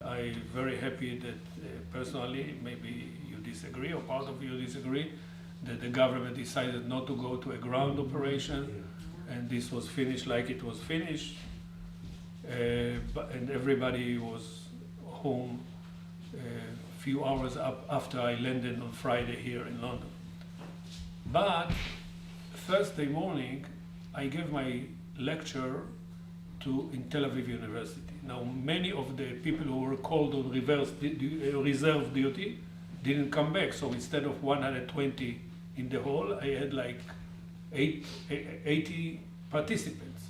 I'm very happy that personally, maybe you disagree or part of you disagree, that the government decided not to go to a ground operation, and this was finished like it was finished, and everybody was home a few hours after I landed on Friday here in London. But Thursday morning, I gave my lecture in Tel Aviv University. Now, many of the people who were called on reserve duty didn't come back. So instead of 120 in the hall, I had like 80 participants.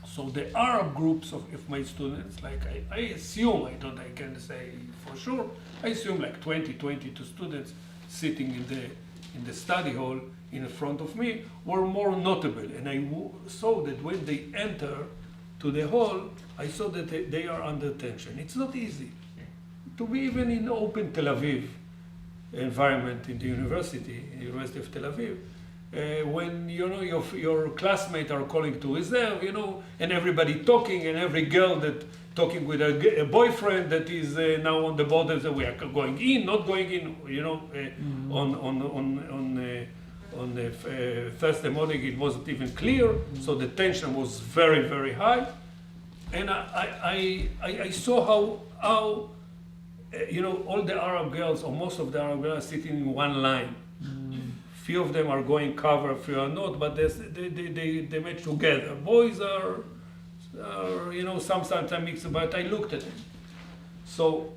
So the Arab groups of my students, like I assume, I can't say for sure, I assume like 22 students sitting in the study hall in front of me were more notable. And I saw that when they enter to the hall, I saw that they are under tension. It's not easy to be even in open Tel Aviv environment in the University of Tel Aviv, when your classmates are calling to reserve, and everybody talking, and every girl that talking with a boyfriend that is now on the border that we are going in, not going in, on Thursday morning it wasn't even clear, so the tension was very, very high. And I saw how all the Arab girls, or most of the Arab girls, are sitting in one line. Few of them are going cover, few are not, but they match together. Boys are sometimes mixed, but I looked at them. So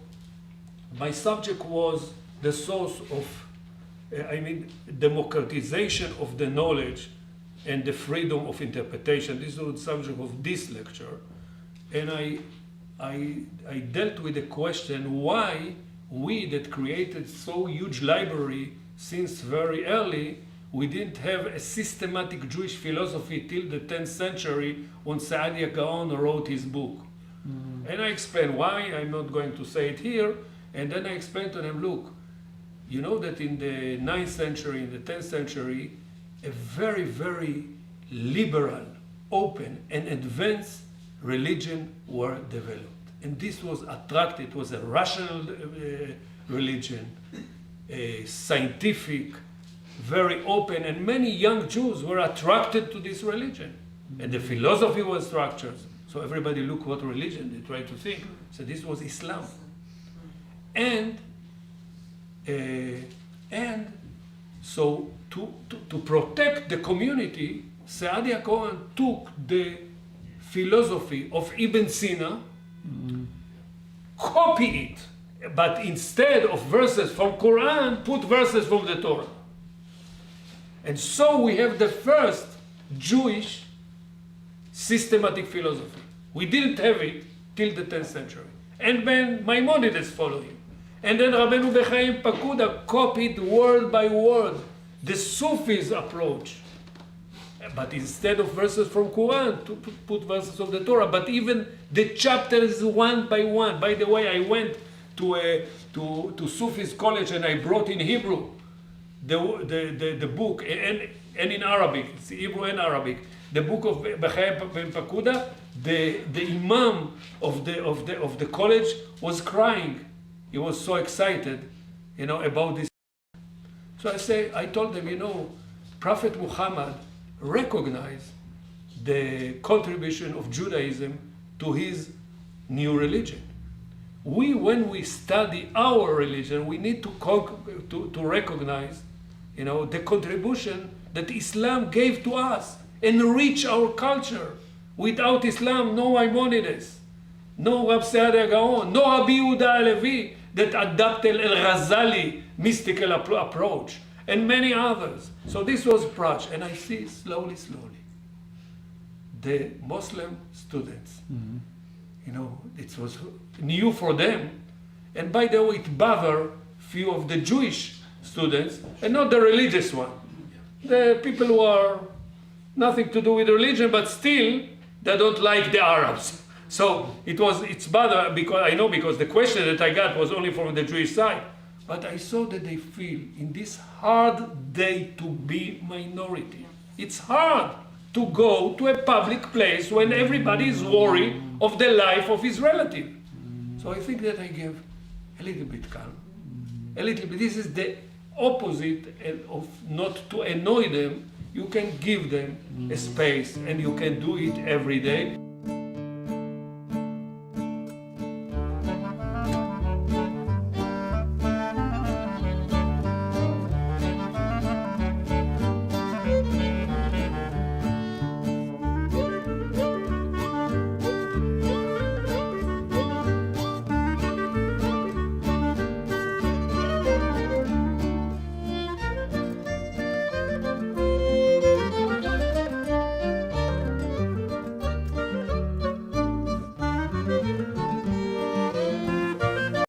my subject was the source of democratization of the knowledge and the freedom of interpretation. This was the subject of this lecture. And I dealt with the question why we that created so huge library since very early, we didn't have a systematic Jewish philosophy till the 10th century when Saadia Gaon wrote his book. And I explained why. I'm not going to say it here. And then I explained to them, look, you know that in the 9th century, in the 10th century, a very, very liberal, open, and advanced religion were developed. And this was attractive. It was a rational religion, a scientific, very open, and many young Jews were attracted to this religion. And the philosophy was structured. So everybody look what religion they tried to think. So this was Islam. And so to protect the community, Saadia Gaon took the philosophy of Ibn Sina, copy it, but instead of verses from Quran, put verses from the Torah. And so we have the first Jewish systematic philosophy. We didn't have it till the 10th century. And then Maimonides followed him. And then Rabbeinu Bechaim Pakuda copied word by word the Sufis' approach. But instead of verses from Quran, to put verses of the Torah. But even the chapters one by one. By the way, I went to Sufis college and I brought in Hebrew the book and in Arabic, it's Hebrew and Arabic. The book of Bechaim ben Pakuda. The imam of the college was crying. He was so excited, about this. So I told them, Prophet Muhammad recognized the contribution of Judaism to his new religion. When we study our religion, we need to recognize, the contribution that Islam gave to us, enrich our culture. Without Islam, no Maimonides, no Rab Saadia Gaon, no Rabbi Yehuda Halevi that adopted al-Ghazali mystical approach, and many others. So this was Praj, and I see slowly, the Muslim students, it was new for them, and by the way, it bothered few of the Jewish students, and not the religious one. The people who are nothing to do with religion, but still, they don't like the Arabs. So it's bother because the question that I got was only from the Jewish side. But I saw that they feel in this hard day to be minority. It's hard to go to a public place when everybody is worried of the life of his relative. So I think that I gave a little bit calm. A little bit. This is the opposite of not to annoy them. You can give them a space and you can do it every day.